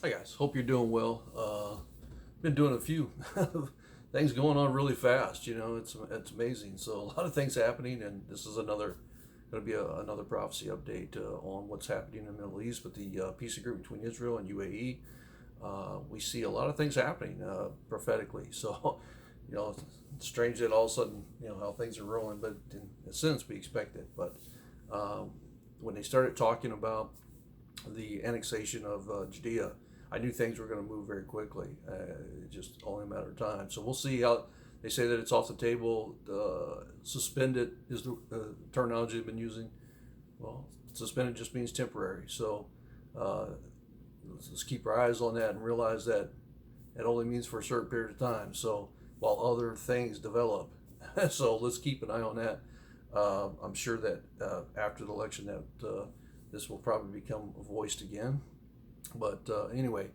Hi guys, hope you're doing well. Been doing a few things going on really fast. It's amazing. So a lot of things happening, and this is going to be another prophecy update on what's happening in the Middle East with the peace agreement between Israel and UAE. We see a lot of things happening prophetically. So it's strange that all of a sudden how things are rolling, but in a sense we expect it. But when they started talking about the annexation of Judea, I knew things were going to move very quickly. Just only a matter of time. So we'll see how they say that it's off the table. Suspended is the terminology they've been using. Well, suspended just means temporary. So let's keep our eyes on that and realize that it only means for a certain period of time. So while other things develop, so let's keep an eye on that. I'm sure that after the election that this will probably become voiced again. But anyway,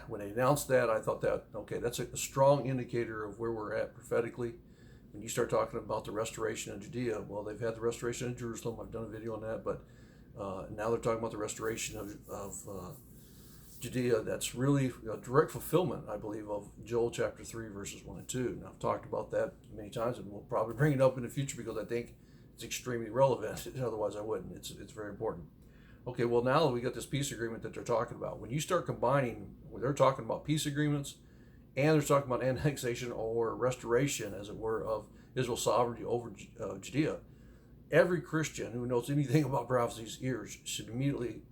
when they announced that, I thought that, okay, that's a strong indicator of where we're at prophetically. When you start talking about the restoration of Judea, well, they've had the restoration of Jerusalem. I've done a video on that, but now they're talking about the restoration of Judea. That's really a direct fulfillment, I believe, of Joel chapter 3, verses 1 and 2. Now, I've talked about that many times, and we'll probably bring it up in the future because I think it's extremely relevant. Otherwise, I wouldn't. It's very important. Okay, well, now we got this peace agreement that they're talking about. When you start combining, when they're talking about peace agreements and they're talking about annexation or restoration, as it were, of Israel's sovereignty over Judea, every Christian who knows anything about prophecy's ears should immediately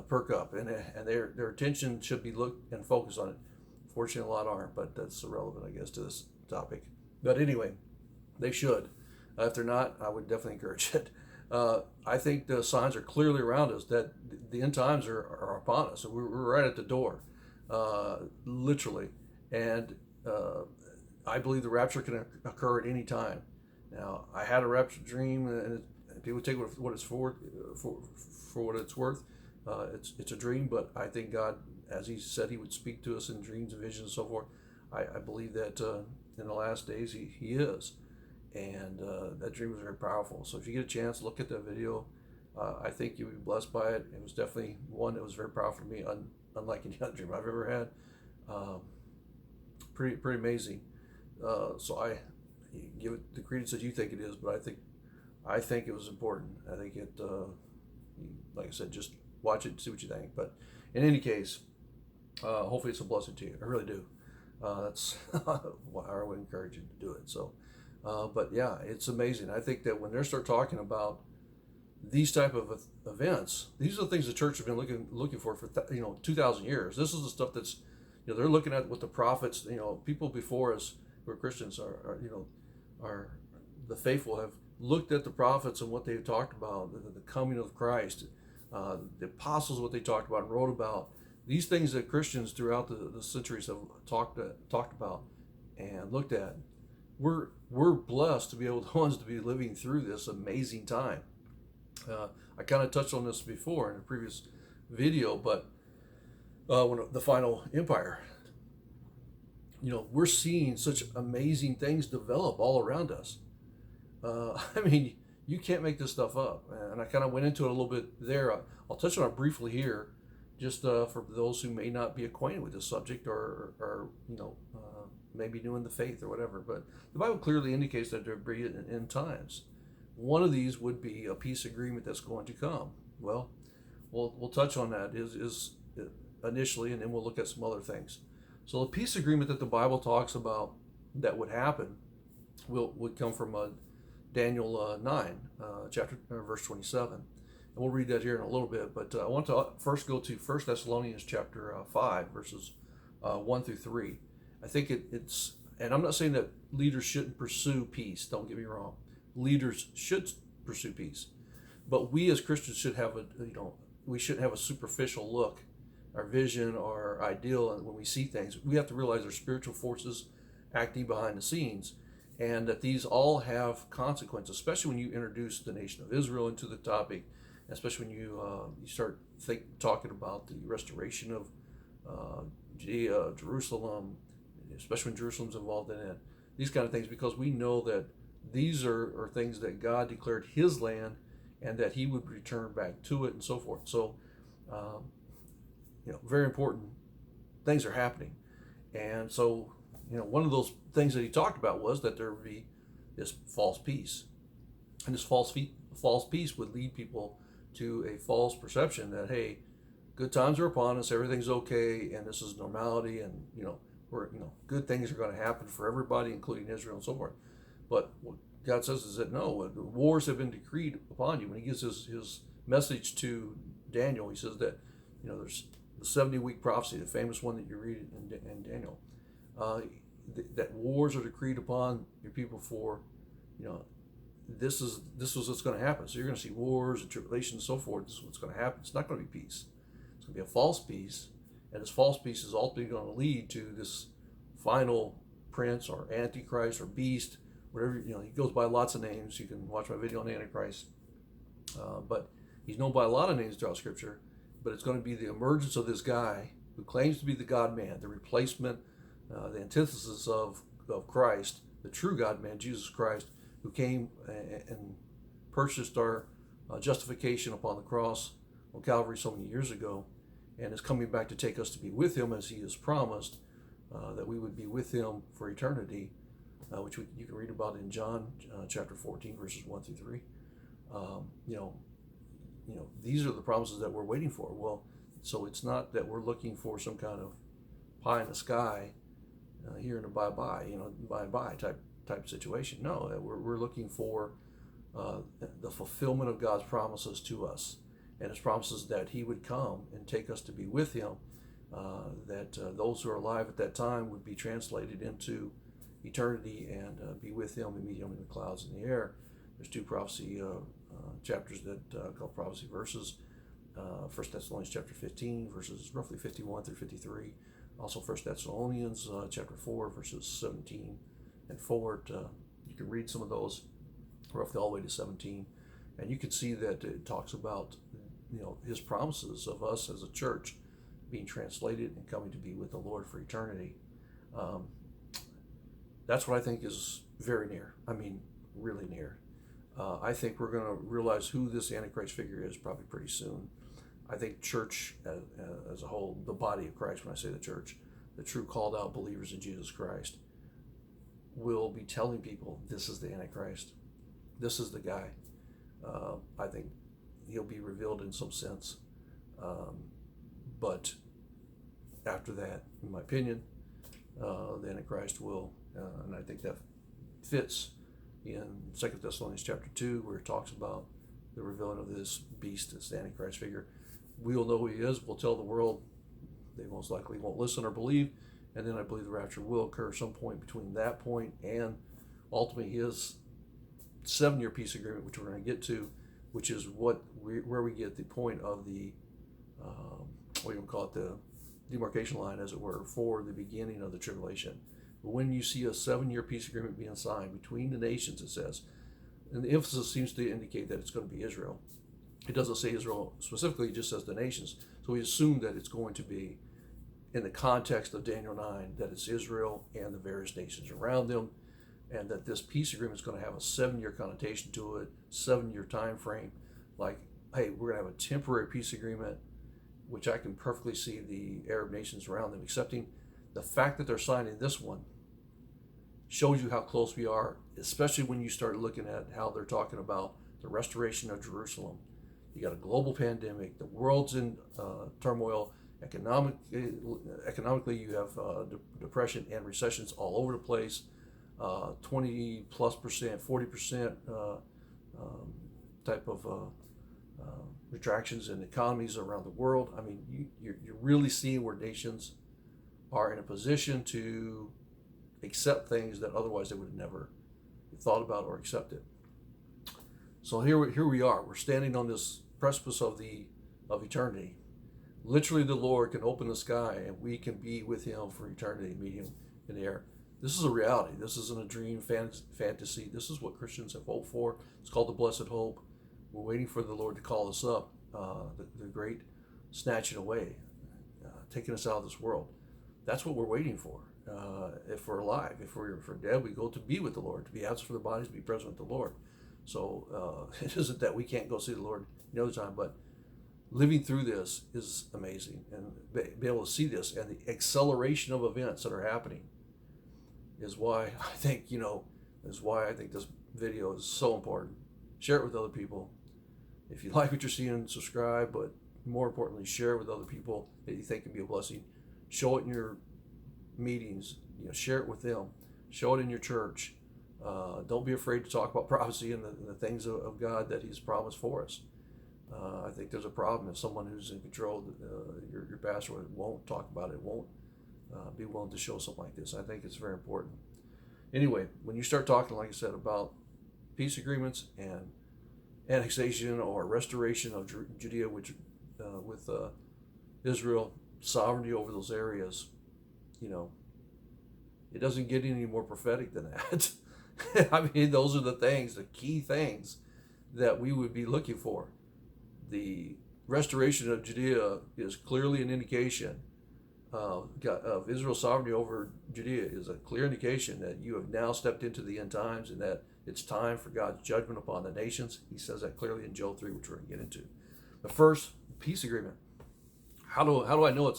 perk up, and their attention should be looked and focused on it. Fortunately, a lot aren't, but that's irrelevant, I guess, to this topic. But anyway, they should. If they're not, I would definitely encourage it. I think the signs are clearly around us that the end times are upon us. We're right at the door, literally. And I believe the rapture can occur at any time. Now, I had a rapture dream, and people take what it's for what it's worth. It's a dream, but I think God, as He said He would speak to us in dreams and visions and so forth, I believe that in the last days He is. And that dream was very powerful. So if you get a chance, look at that video. I think you'll be blessed by it. It was definitely one that was very powerful to me, unlike any other dream I've ever had. Pretty amazing. So I give it the credence that you think it is, but I think it was important. I think it, like I said, just watch it and see what you think. But in any case, hopefully it's a blessing to you. I really do. That's why I would encourage you to do it. So. But yeah, it's amazing. I think that when they start talking about these type of events, these are the things the church has been looking for 2,000 years. This is the stuff that's they're looking at what the prophets, people before us who are Christians are the faithful have looked at the prophets and what they've talked about, the coming of Christ, the apostles, what they talked about and wrote about. These things that Christians throughout the centuries have talked about and looked at. We're blessed to be able to be living through this amazing time. I kind of touched on this before in a previous video, but when the final empire, we're seeing such amazing things develop all around us. I mean, you can't make this stuff up, and I kind of went into it a little bit there. I'll touch on it briefly here, just for those who may not be acquainted with this subject or maybe new in the faith or whatever. But the Bible clearly indicates that there will be end times. One of these would be a peace agreement that's going to come. Well, we'll touch on that is initially, and then we'll look at some other things. So the peace agreement that the Bible talks about that would happen would come from Daniel 9, verse 27. And we'll read that here in a little bit, but I want to first go to 1 Thessalonians chapter 5, verses 1 through 3. I think it's, and I'm not saying that leaders shouldn't pursue peace. Don't get me wrong. Leaders should pursue peace, but we as Christians should have we shouldn't have a superficial look, our vision, our ideal, and when we see things, we have to realize there's spiritual forces acting behind the scenes, and that these all have consequences, especially when you introduce the nation of Israel into the topic, especially when you start talking about the restoration of Judea, Jerusalem, especially when Jerusalem's involved in it, these kind of things, because we know that these are things that God declared His land and that He would return back to it and so forth. So very important things are happening. And so, one of those things that he talked about was that there would be this false peace. And this false peace would lead people to a false perception that, hey, good times are upon us, everything's okay, and this is normality, and good things are going to happen for everybody, including Israel and so forth. But what God says is that no, wars have been decreed upon you. When he gives his message to Daniel, he says that there's the 70-week prophecy, the famous one that you read in Daniel, that wars are decreed upon your people for, this is what's going to happen. So you're going to see wars and tribulation and so forth. This is what's going to happen. It's not going to be peace. It's going to be a false peace, and this false peace is ultimately going to lead to this final prince or Antichrist or beast, whatever. He goes by lots of names. You can watch my video on Antichrist, but he's known by a lot of names throughout Scripture. But it's going to be the emergence of this guy who claims to be the God-man, the replacement, the antithesis of Christ, the true God-man, Jesus Christ, who came and purchased our justification upon the cross on Calvary so many years ago, and is coming back to take us to be with him as he has promised, that we would be with him for eternity, which you can read about in John chapter 14, verses 1 through 3. These are the promises that we're waiting for. Well, so it's not that we're looking for some kind of pie in the sky here in a bye-bye type situation. No, we're looking for the fulfillment of God's promises to us, and his promises that he would come and take us to be with him, that those who are alive at that time would be translated into eternity and be with him and meet him in the clouds in the air. There's two prophecy chapters that called prophecy verses. 1 Thessalonians chapter 15, verses roughly 51 through 53. Also 1 Thessalonians chapter 4, verses 17 and forward. You can read some of those roughly all the way to 17, and you can see that it talks about his promises of us as a church being translated and coming to be with the Lord for eternity. That's what I think is very near. I mean, really near. I think we're going to realize who this Antichrist figure is probably pretty soon. I think church as a whole, the body of Christ, when I say the church, the true called out believers in Jesus Christ, will be telling people this is the Antichrist. This is the guy. I think he'll be revealed in some sense. But after that, in my opinion, the Antichrist will, and I think that fits in 2 Thessalonians chapter 2, where it talks about the revealing of this beast, this Antichrist figure. We'll know who he is. We'll tell the world. They most likely won't listen or believe. And then I believe the rapture will occur some point between that point and ultimately his 7-year peace agreement, which we're going to get to, which is where we get the point of the, what you would call it, the demarcation line, as it were, for the beginning of the tribulation. But when you see a 7-year peace agreement being signed between the nations, it says, and the emphasis seems to indicate that it's going to be Israel. It doesn't say Israel specifically, it just says the nations. So we assume that it's going to be, in the context of Daniel 9, that it's Israel and the various nations around them, and that this peace agreement is going to have a 7-year connotation to it, 7-year time frame. Like, hey, we're going to have a temporary peace agreement, which I can perfectly see the Arab nations around them accepting. The fact that they're signing this one shows you how close we are, especially when you start looking at how they're talking about the restoration of Jerusalem. You got a global pandemic, the world's in turmoil, economically you have depression and recessions all over the place, 20+%, 40% type of retractions in economies around the world. I mean, you're really seeing where nations are in a position to accept things that otherwise they would have never thought about or accepted. So here we are. We're standing on this precipice of eternity. Literally, the Lord can open the sky and we can be with him for eternity, meet him in the air. This is a reality. This isn't a dream, fantasy. This is what Christians have hoped for. It's called the blessed hope. We're waiting for the Lord to call us up, the great snatching away, taking us out of this world. That's what we're waiting for. If we're alive, if we're dead, we go to be with the Lord, to be absent from the bodies, to be present with the Lord. So it isn't that we can't go see the Lord another time, but living through this is amazing, and be able to see this and the acceleration of events that are happening is why I think, this video is so important. Share it with other people. If you like what you're seeing, subscribe, but more importantly, share it with other people that you think can be a blessing. Show it in your meetings, share it with them. Show it in your church. Don't be afraid to talk about prophecy and the things of God that He's promised for us. I think there's a problem if someone who's in control, your pastor, won't talk about it, won't be willing to show something like this. I think it's very important. Anyway, when you start talking, like I said, about peace agreements and annexation or restoration of Judea, with Israel, sovereignty over those areas, it doesn't get any more prophetic than that. I mean, those are the things, the key things that we would be looking for. The restoration of Judea is clearly an indication of Israel's sovereignty over Judea, is a clear indication that you have now stepped into the end times and that it's time for God's judgment upon the nations. He says that clearly in Joel 3, which we're going to get into. But first, peace agreement. How do I know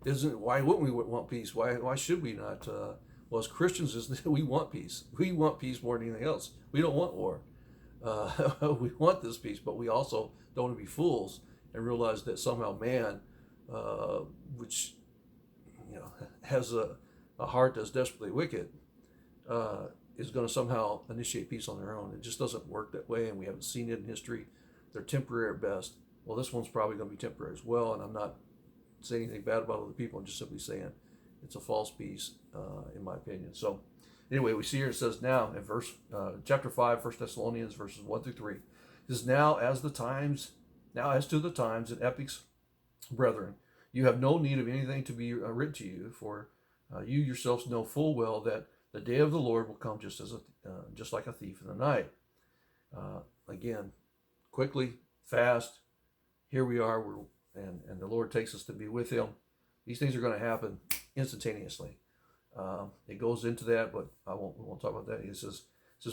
why wouldn't we want peace? Why should we not? Well, as Christians, we want peace. We want peace more than anything else. We don't want war. We want this peace, but we also don't want to be fools and realize that somehow man, which has a heart that's desperately wicked, is going to somehow initiate peace on their own. It just doesn't work that way, and we haven't seen it in history. They're temporary at best. Well, this one's probably going to be temporary as well, and I'm not saying anything bad about other people. I'm just simply saying it's a false peace, in my opinion. So anyway, we see here it says now in chapter 5, 1 Thessalonians, verses 1 through 3. It says, now as to the times and epochs, brethren, you have no need of anything to be written to you, for you yourselves know full well that the day of the Lord will come just like a thief in the night. Again, quickly, fast. Here we are, and the Lord takes us to be with Him. These things are going to happen instantaneously. It goes into that, but we won't talk about that. It says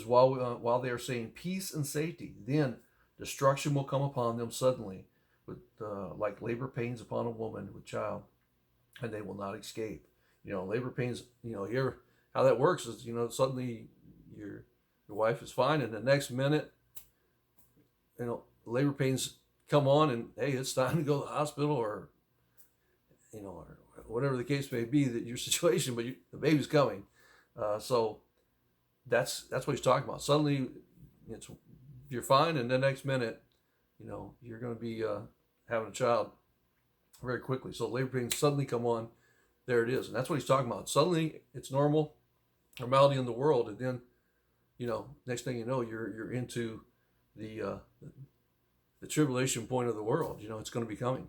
while they are saying peace and safety, then destruction will come upon them suddenly, with like labor pains upon a woman with child, and they will not escape. Labor pains. Here how that works is suddenly your wife is fine, and the next minute, labor pains come on, and hey, it's time to go to the hospital, or or whatever the case may be, that your situation, but the baby's coming. So that's what he's talking about. Suddenly, you're fine, and the next minute, you're going to be having a child very quickly. So labor pains suddenly come on. There it is, and that's what he's talking about. Suddenly, it's normality in the world, and then, next thing you know, you're into the tribulation point of the world. It's going to be coming.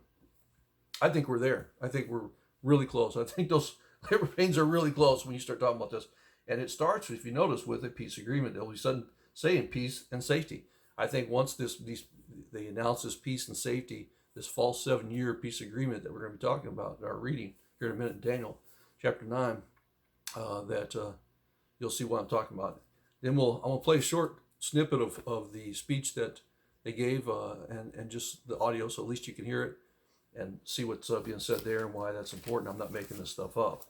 I think we're there. I think we're really close. I think those labor pains are really close when you start talking about this. And it starts, if you notice, with a peace agreement. They'll be sudden saying peace and safety. I think once they announce this peace and safety, this false 7-year peace agreement that we're going to be talking about in our reading here in a minute, Daniel chapter 9, that you'll see what I'm talking about. Then I'm going to play a short snippet of the speech that they gave, and just the audio, so at least you can hear it and see what's being said there and why that's important. I'm not making this stuff up.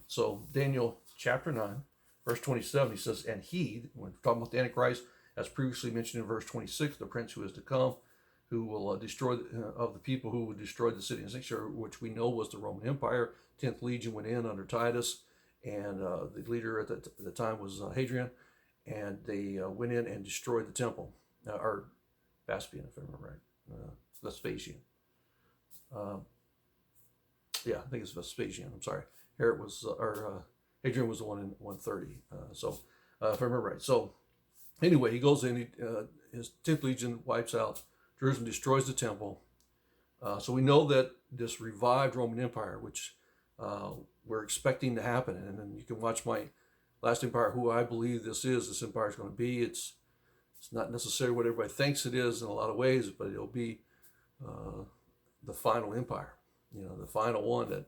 So Daniel chapter 9, verse 27, he says, and he, when we're talking about the Antichrist, as previously mentioned in verse 26, the prince who is to come, who will destroy of the people who will destroy the city and sanctuary, which we know was the Roman Empire. 10th Legion went in under Titus, and the leader at the time was Hadrian, and they went in and destroyed the temple, or Vespasian, if I remember right, Vespasian. I think it's Vespasian. I'm sorry. Hadrian was the one in 130. If I remember right. So anyway, he goes in. His 10th Legion wipes out Jerusalem, destroys the temple. So we know that this revived Roman Empire, which we're expecting to happen, and then you can watch my last empire, who I believe this empire is going to be. It's not necessarily what everybody thinks it is in a lot of ways, but it'll be the final empire, the final one that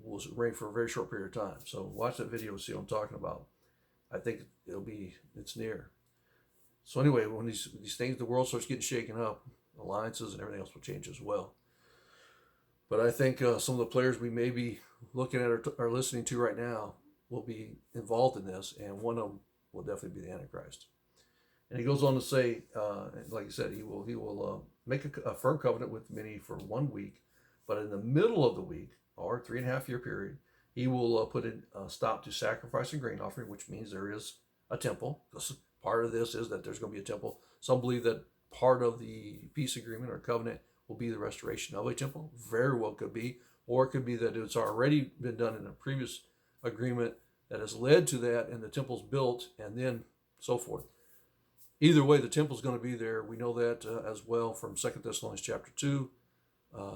will reign for a very short period of time. So watch that video, see what I'm talking about. I think it's near. So anyway, when these things, the world starts getting shaken up, alliances and everything else will change as well. But I think some of the players we may be looking at or listening to right now will be involved in this, and one of them will definitely be the Antichrist. And he goes on to say, like I said, he will make a firm covenant with many for 1 week, but in the middle of the week, or 3.5 year period, he will put a stop to sacrifice and grain offering, which means there is a temple. Part of this is that there's going to be a temple. Some believe that part of the peace agreement or covenant will be the restoration of a temple. Very well could be, or it could be that it's already been done in a previous agreement that has led to that, and the temple's built, and then so forth. Either way, the temple's going to be there. We know that as well from 2 Thessalonians chapter 2,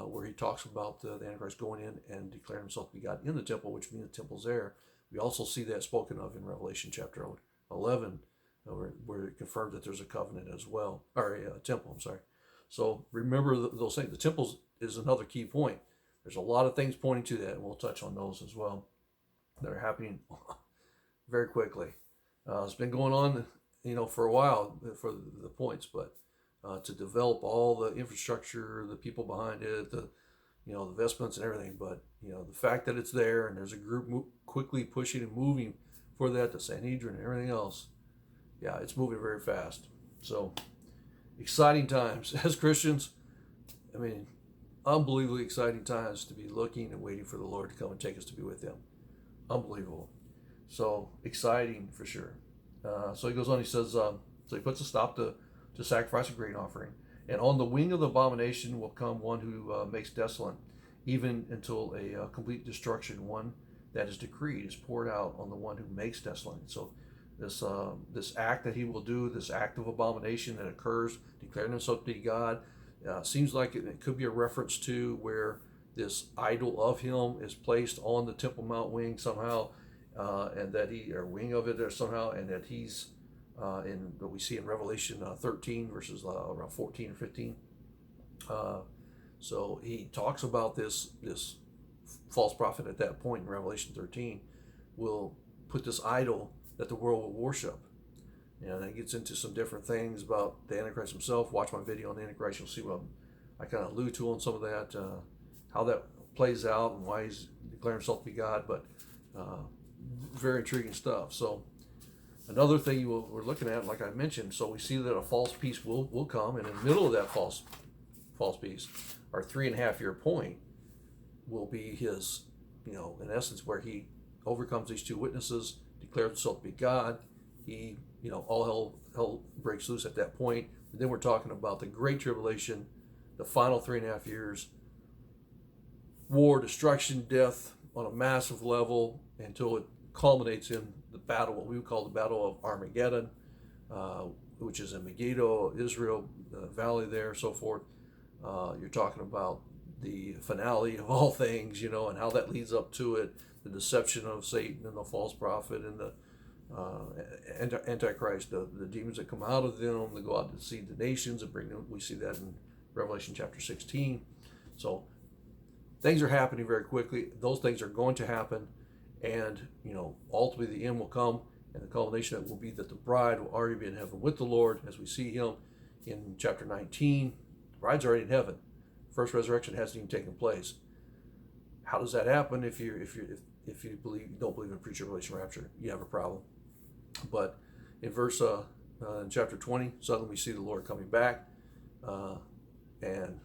where he talks about the Antichrist going in and declaring himself to be God in the temple, which means the temple's there. We also see that spoken of in Revelation chapter 11, where it confirms that there's a covenant as well, or a temple, I'm sorry. So remember those things. The temple is another key point. There's a lot of things pointing to that, and we'll touch on those as well that are happening very quickly. It's been going on, for a while for the points, but to develop all the infrastructure, the people behind it, the investments and everything. But the fact that it's there and there's a group quickly pushing and moving for that, the Sanhedrin and everything else, yeah, it's moving very fast. So exciting times as Christians. I mean, unbelievably exciting times to be looking and waiting for the Lord to come and take us to be with Him. Unbelievable. So exciting for sure. So he goes on. He says, so he puts a stop to sacrifice a grain offering, and on the wing of the abomination will come one who makes desolate, even until a complete destruction. One that is decreed is poured out on the one who makes desolate. So this act that he will do, this act of abomination that occurs, declaring himself to be God, seems like it could be a reference to where this idol of him is placed on the Temple Mount wing somehow, and that wing of it there somehow, and that he's in what we see in Revelation 13 verses around 14 or 15. So he talks about this false prophet at that point in Revelation 13 will put this idol that the world will worship. And it gets into some different things about the Antichrist himself. Watch my video on the Antichrist. You'll see what I kind of allude to on some of that, how that plays out and why he's declaring himself to be God. But very intriguing stuff. So another thing we're looking at, like I mentioned, so we see that a false peace will come, and in the middle of that false peace, our 3.5 year point will be his, in essence, where he overcomes these two witnesses, declares himself to be God. He, all hell breaks loose at that point. And then we're talking about the Great Tribulation, the final 3.5 years, war, destruction, death on a massive level until it culminates in the battle, what we would call the Battle of Armageddon, which is in Megiddo, Israel, the valley there, so forth. You're talking about the finale of all things, and how that leads up to it, the deception of Satan and the false prophet and the Antichrist, the demons that come out of them, that go out to deceive the nations and bring them. We see that in Revelation chapter 16. So things are happening very quickly. Those things are going to happen, and ultimately the end will come, and the culmination will be that the bride will already be in heaven with the Lord, as we see him in chapter 19. The bride's already in heaven. First resurrection hasn't even taken place. How does that happen? If you don't believe in pre-tribulation rapture, you have a problem. But in in chapter 20, suddenly we see the Lord coming back and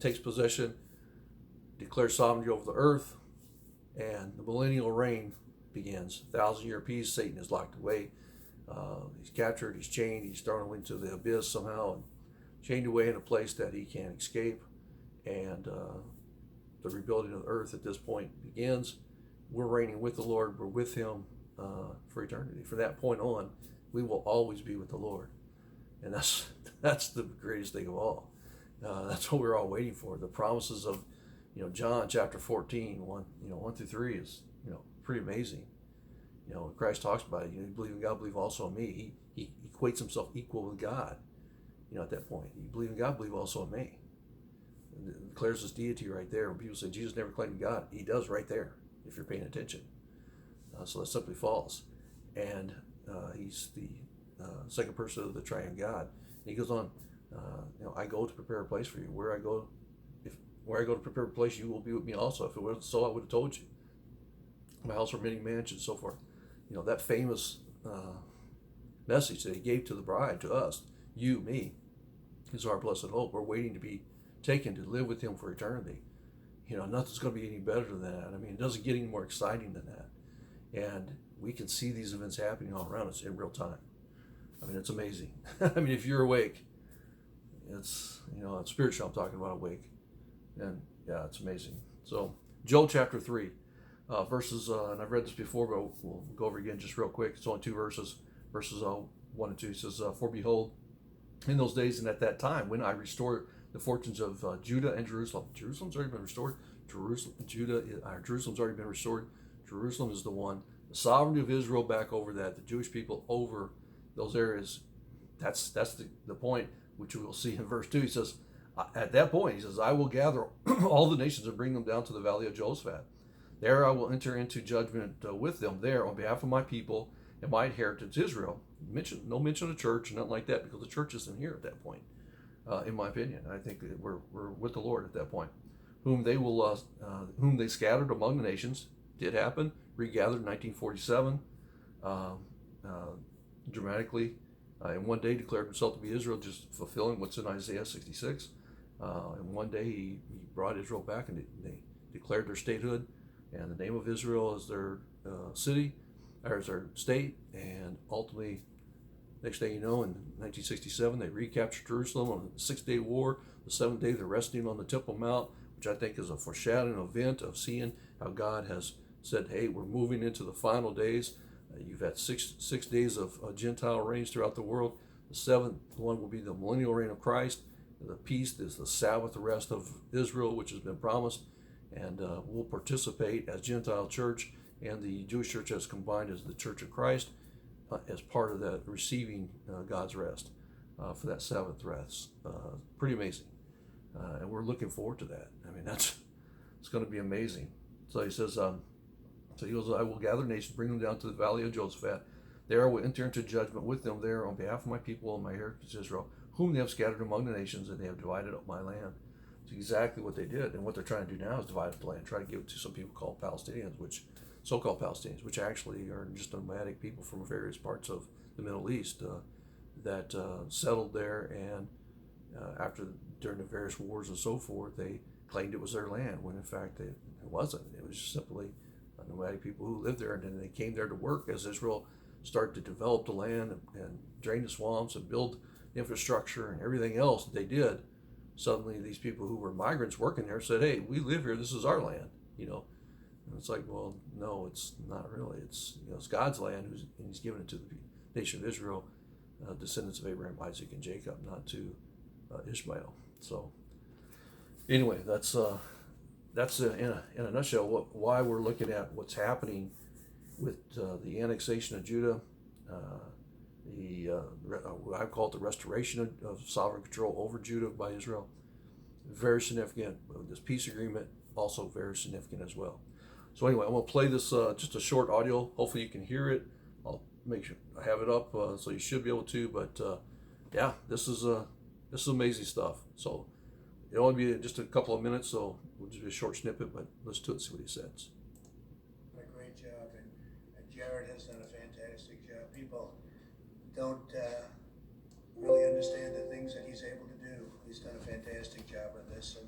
takes possession, declares sovereignty over the earth, and the millennial reign begins. 1,000-year peace. Satan is locked away. He's captured. He's chained. He's thrown into the abyss somehow, and chained away in a place that he can't escape. And the rebuilding of the earth at this point begins. We're reigning with the Lord. We're with him for eternity. From that point on, we will always be with the Lord. And that's the greatest thing of all. That's what we're all waiting for. The promises of John chapter 14, 1 through 3 is pretty amazing. Christ talks about it. You believe in God, believe also in me. He equates himself equal with God. At that point, you believe in God, believe also in me. It declares his deity right there. When people say Jesus never claimed God, he does right there, if you're paying attention. So that's simply false. And he's the second person of the triune God. And he goes on, I go to prepare a place for you. Where I go to prepare a place, you will be with me also. If it wasn't so, I would have told you. My house are many mansions, so forth. That famous message that he gave to the bride, to us, you, me, is our blessed hope. We're waiting to be taken to live with him for eternity. Nothing's going to be any better than that. I mean, it doesn't get any more exciting than that. And we can see these events happening all around us in real time. I mean, it's amazing. I mean, if you're awake, it's spiritual. I'm talking about awake, and yeah, it's amazing. So, Joel chapter 3, verses, and I've read this before, but we'll go over again just real quick. It's only 2 verses. Verses 1 and 2. It says, "For behold, in those days and at that time, when I restore the fortunes of Judah and Jerusalem." Jerusalem's already been restored. Jerusalem's already been restored. Jerusalem is the one. The sovereignty of Israel back over that. The Jewish people over those areas. That's the point, which we will see in verse 2. He says, at that point, he says, "I will gather all the nations and bring them down to the valley of Jehoshaphat. There I will enter into judgment with them there on behalf of my people and my inheritance Israel." No mention of church, nothing like that, because the church isn't here at that point, in my opinion. I think that we're with the Lord at that point. Whom they scattered among the nations, did happen, regathered in 1947, dramatically, in one day declared himself to be Israel, just fulfilling what's in Isaiah 66. And one day he brought Israel back, and they declared their statehood, and the name of Israel as their city, or as their state, and ultimately, next thing you know, in 1967, they recaptured Jerusalem on the 6-day war. The 7th day, they're resting on the Temple Mount, which I think is a foreshadowing event of seeing how God has said, hey, we're moving into the final days. You've had six days of Gentile reigns throughout the world. The 7th one will be the millennial reign of Christ. The peace is the Sabbath rest of Israel, which has been promised. And we'll participate as Gentile church, and the Jewish church has combined as the Church of Christ, as part of that receiving God's rest for that 7th rest. Pretty amazing. And we're looking forward to that. I mean, it's going to be amazing. So he says, so he goes, "I will gather nations, bring them down to the valley of Jehoshaphat. There I will enter into judgment with them there on behalf of my people and my heritage Israel, whom they have scattered among the nations, and they have divided up my land." It's exactly what they did. And what they're trying to do now is divide up the land, try to give it to some people called Palestinians, so-called Palestinians, which actually are just nomadic people from various parts of the Middle East that settled there, and during the various wars and so forth, they claimed it was their land, when in fact it wasn't. It was just simply nomadic people who lived there, and then they came there to work as Israel started to develop the land and drain the swamps and build infrastructure and everything else that they did. Suddenly these people who were migrants working there said, hey, we live here, this is our land, And it's like, well, no, it's not really. It's it's God's land, and he's given it to the nation of Israel, descendants of Abraham, Isaac, and Jacob, not to Ishmael. So anyway, that's in a nutshell why we're looking at what's happening with the annexation of Judah, I call it the restoration of sovereign control over Judah by Israel. Very significant. This peace agreement, also very significant as well. So anyway, I'm going to play this, just a short audio. Hopefully you can hear it. I'll make sure I have it up, so you should be able to. But yeah, this is amazing stuff. So it'll only be just a couple of minutes, so we'll just do a short snippet, but let's do it and see what he says. A great job, and Jared has done a fantastic job. People don't really understand the things that he's able to do. He's done a fantastic job on this, and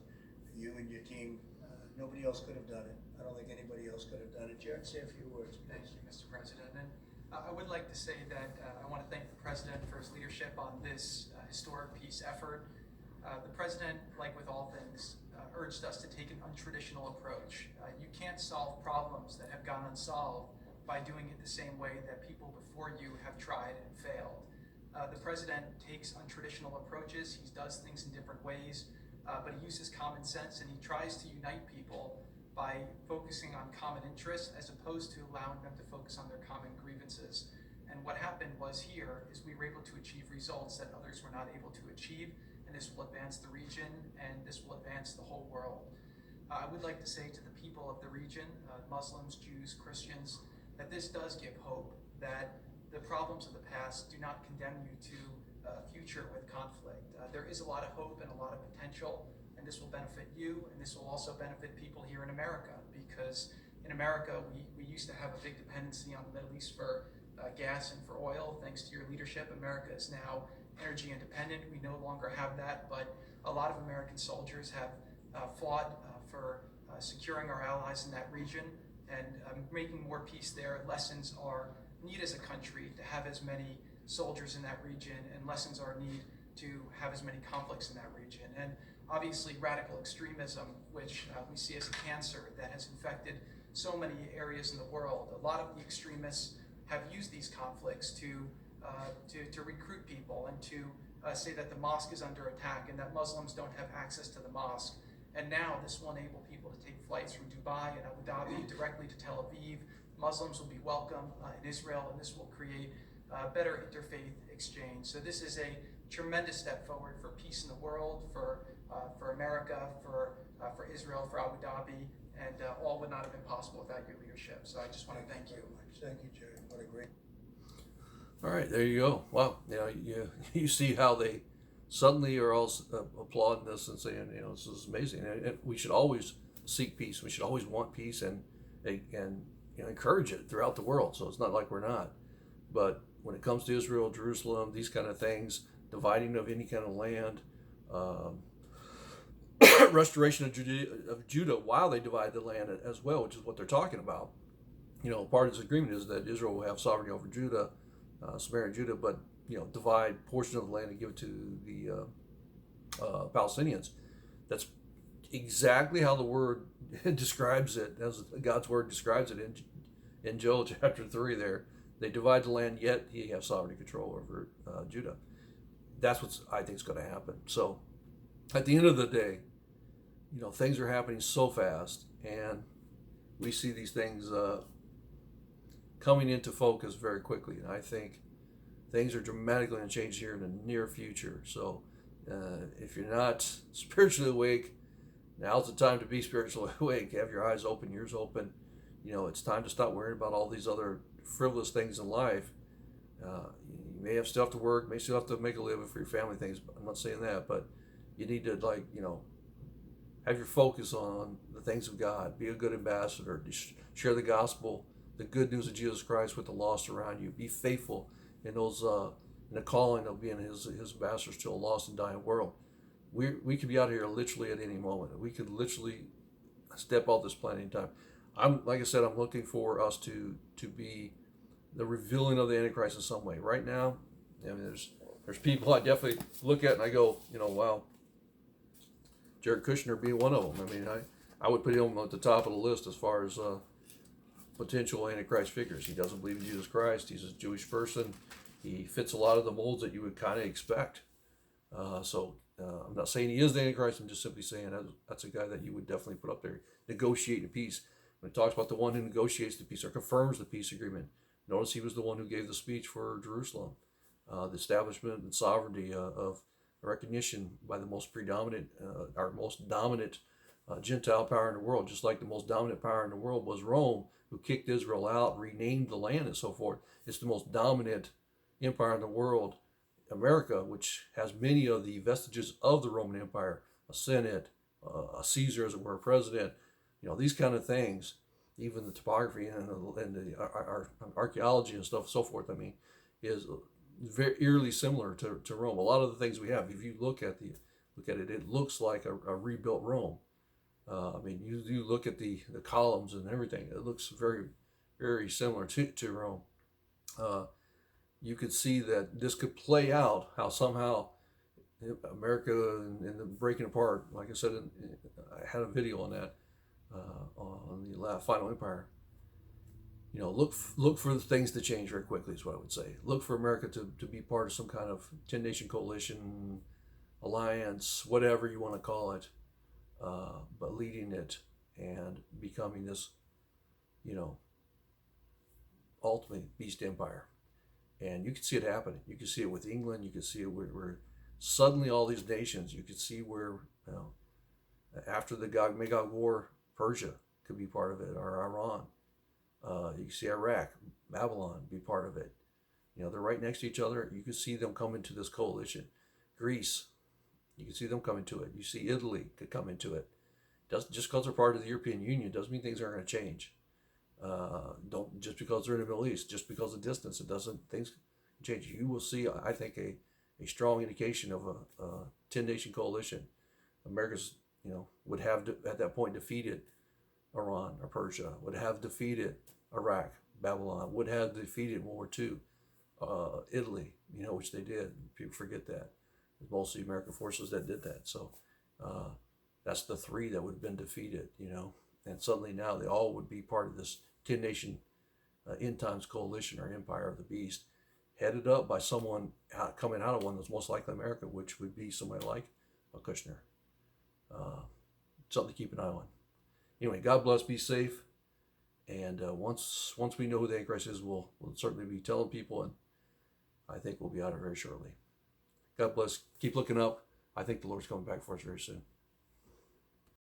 you and your team, nobody else could have done it. I don't think anybody else could have done it. Jared, say a few words. Thank you, Mr. President. And I would like to say that I want to thank the President for his leadership on this historic peace effort. The President, like with all things, urged us to take an untraditional approach. You can't solve problems that have gone unsolved by doing it the same way that people before you have tried and failed. The President takes untraditional approaches. He does things in different ways, but he uses common sense, and he tries to unite people by focusing on common interests as opposed to allowing them to focus on their common grievances. And what happened was here is we were able to achieve results that others were not able to achieve, and this will advance the region, and this will advance the whole world. I would like to say to the people of the region, Muslims, Jews, Christians, that this does give hope, that the problems of the past do not condemn you to future with conflict. There is a lot of hope and a lot of potential, and this will benefit you, and this will also benefit people here in America, because in America, we used to have a big dependency on the Middle East for gas and for oil. Thanks to your leadership, America is now energy independent. We no longer have that, but a lot of American soldiers have fought for securing our allies in that region and making more peace there. Lessons our need as a country to have as many soldiers in that region, and lessons our need to have as many conflicts in that region. And obviously radical extremism, which we see as a cancer that has infected so many areas in the world. A lot of the extremists have used these conflicts to recruit people and to say that the mosque is under attack and that Muslims don't have access to the mosque. And now this will enable people to take flights from Dubai and Abu Dhabi directly to Tel Aviv. Muslims will be welcome in Israel, and this will create better interfaith exchange. So this is a tremendous step forward for peace in the world, for America, for Israel, for Abu Dhabi, and all would not have been possible without your leadership. So I just want to thank you. Very much. Thank you, Jerry. What a great. All right, there you go. Wow, you see how they suddenly are all applauding this and saying, this is amazing. And we should always seek peace. We should always want peace and encourage it throughout the world. So it's not like we're not. But when it comes to Israel, Jerusalem, these kind of things, dividing of any kind of land, restoration of Judah while they divide the land as well, which is what they're talking about. Part of this agreement is that Israel will have sovereignty over Judah, Samaria and Judah, but divide portion of the land and give it to the Palestinians. That's exactly how the word describes it, as God's word describes it in Joel chapter 3 there. They divide the land, yet he has sovereignty control over Judah. That's what I think is going to happen. So at the end of the day, things are happening so fast, and we see these things coming into focus very quickly. And I think things are dramatically going to change here in the near future. So if you're not spiritually awake, now's the time to be spiritually awake. Have your eyes open, ears open. It's time to stop worrying about all these other frivolous things in life. You may have stuff to work, may still have to make a living for your family things. I'm not saying that, but you need to have your focus on the things of God. Be a good ambassador. Share the gospel, the good news of Jesus Christ with the lost around you. Be faithful in those in the calling of being his ambassadors to a lost and dying world. We could be out here literally at any moment. We could literally step off this planet anytime. Like I said, I'm looking for us to be the revealing of the Antichrist in some way. Right now, there's people I definitely look at and I go, wow. Jared Kushner being one of them. I would put him at the top of the list as far as potential Antichrist figures. He doesn't believe in Jesus Christ. He's a Jewish person. He fits a lot of the molds that you would kind of expect. I'm not saying he is the Antichrist. I'm just simply saying that's a guy that you would definitely put up there. Negotiating peace. When it talks about the one who negotiates the peace or confirms the peace agreement, notice he was the one who gave the speech for Jerusalem. The establishment and sovereignty of recognition by the most predominant, our most dominant Gentile power in the world, just like the most dominant power in the world was Rome, who kicked Israel out, renamed the land and so forth. It's the most dominant empire in the world, America, which has many of the vestiges of the Roman Empire, a Senate, a Caesar, as it were, a president, these kind of things, even the topography and our archaeology and stuff, so forth, is very eerily similar to Rome. A lot of the things we have, if you look at it, it looks like a rebuilt Rome. You look at the columns and everything, it looks very, very similar to Rome. You could see that this could play out, how somehow America and the breaking apart, like I said, I had a video on that, on the Final Empire. Look for the things to change very quickly is what I would say. Look for America to be part of some kind of 10-nation coalition, alliance, whatever you want to call it, but leading it and becoming this, ultimate beast empire. And you can see it happening. You can see it with England. You can see it where suddenly all these nations, you could see where, after the Gog-Magog war, Persia could be part of it, or Iran. You can see Iraq, Babylon be part of it. You know, they're right next to each other. You can see them come into this coalition. Greece, you can see them come into it. You see Italy could come into it. Doesn't just because they're part of the European Union doesn't mean things aren't going to change. Don't just because they're in the Middle East, just because of distance, it doesn't things change. You will see, I think, a strong indication of a 10-nation coalition. America's, would have at that point defeated Iran or Persia, would have defeated Iraq, Babylon, would have defeated World War II, Italy, which they did. People forget that. It's mostly American forces that did that. So that's the three that would have been defeated, and suddenly now they all would be part of this 10-nation end times coalition or empire of the beast, headed up by someone coming out of one that's most likely America, which would be somebody like a Kushner. Something to keep an eye on. Anyway, God bless, be safe, and once we know who the Antichrist is, we'll certainly be telling people, and I think we'll be out of it very shortly. God bless. Keep looking up. I think the Lord's coming back for us very soon.